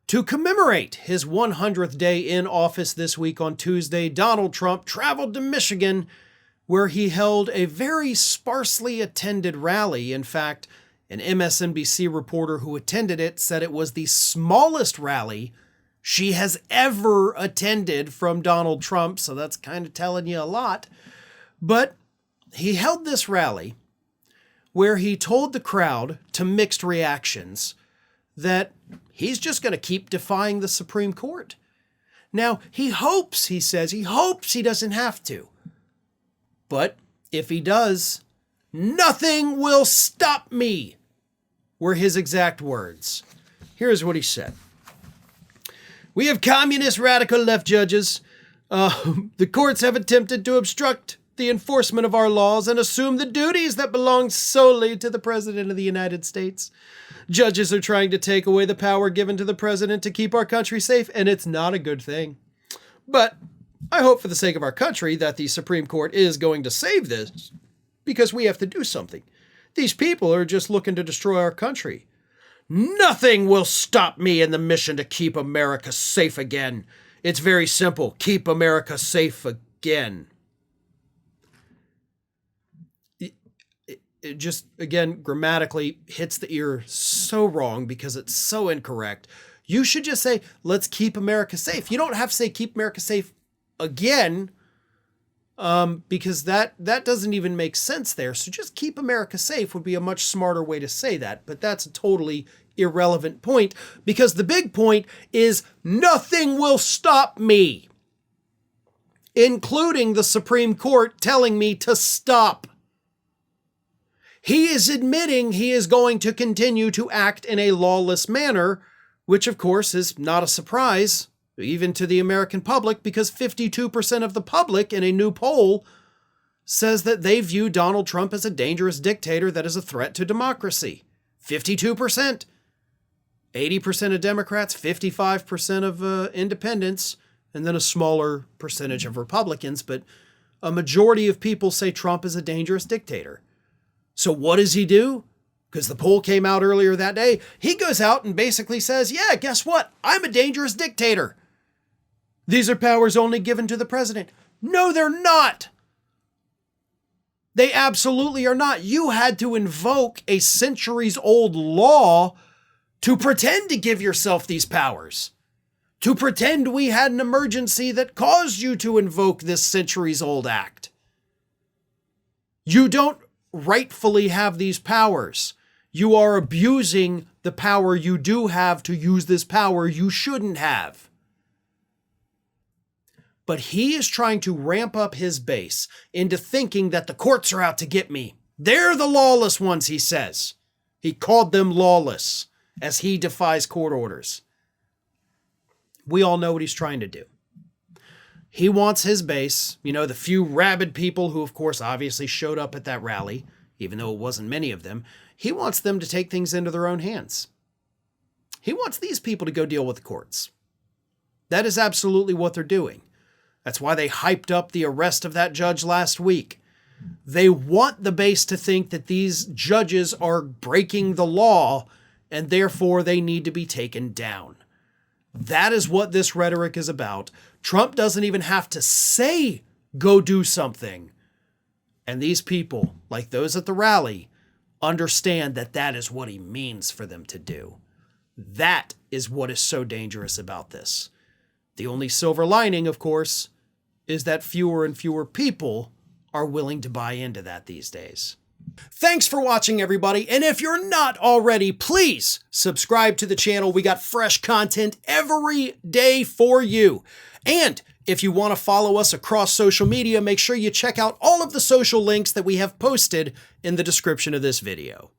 To commemorate his 100th day in office this week on Tuesday, Donald Trump traveled to Michigan, where he held a very sparsely attended rally. In fact, an MSNBC reporter who attended it said it was the smallest rally she has ever attended from Donald Trump, so that's kind of telling you a lot. But he held this rally where he told the crowd, to mixed reactions, that he's just going to keep defying the Supreme Court. Now, he says he hopes he doesn't have to. But if he does, nothing will stop me, were his exact words. Here's what he said. We have communist radical left judges. The courts have attempted to obstruct the enforcement of our laws and assume the duties that belong solely to the President of the United States. Judges are trying to take away the power given to the president to keep our country safe, and it's not a good thing. But I hope for the sake of our country that the Supreme Court is going to save this, because we have to do something. These people are just looking to destroy our country. Nothing will stop me in the mission to keep America safe again. It's very simple. Keep America safe again. It just, again, grammatically hits the ear so wrong because it's so incorrect. You should just say, let's keep America safe. You don't have to say keep America safe again, because that doesn't even make sense there. So just keep America safe would be a much smarter way to say that. But that's a totally irrelevant point, because the big point is nothing will stop me, including the Supreme Court telling me to stop. He is admitting he is going to continue to act in a lawless manner, which of course is not a surprise, even to the American public, because 52% of the public in a new poll says that they view Donald Trump as a dangerous dictator that is a threat to democracy. 52%. 80% of Democrats, 55% of independents, and then a smaller percentage of Republicans, but a majority of people say Trump is a dangerous dictator. So what does he do? Because the poll came out earlier that day. He goes out and basically says, yeah, guess what? I'm a dangerous dictator. These are powers only given to the president. No, they're not. They absolutely are not. You had to invoke a centuries-old law to pretend to give yourself these powers. To pretend we had an emergency that caused you to invoke this centuries-old act. You don't rightfully have these powers. You are abusing the power you do have to use this power you shouldn't have. But he is trying to ramp up his base into thinking that the courts are out to get me. They're the lawless ones, he says. He called them lawless as he defies court orders. We all know what he's trying to do. He wants his base, the few rabid people who, of course, obviously showed up at that rally, even though it wasn't many of them. He wants them to take things into their own hands. He wants these people to go deal with the courts. That is absolutely what they're doing. That's why they hyped up the arrest of that judge last week. They want the base to think that these judges are breaking the law and therefore they need to be taken down. That is what this rhetoric is about. Trump doesn't even have to say, go do something. And these people, like those at the rally, understand that that is what he means for them to do. That is what is so dangerous about this. The only silver lining, of course, is that fewer and fewer people are willing to buy into that these days. Thanks for watching, everybody. And if you're not already, please subscribe to the channel. We got fresh content every day for you. And if you want to follow us across social media, make sure you check out all of the social links that we have posted in the description of this video.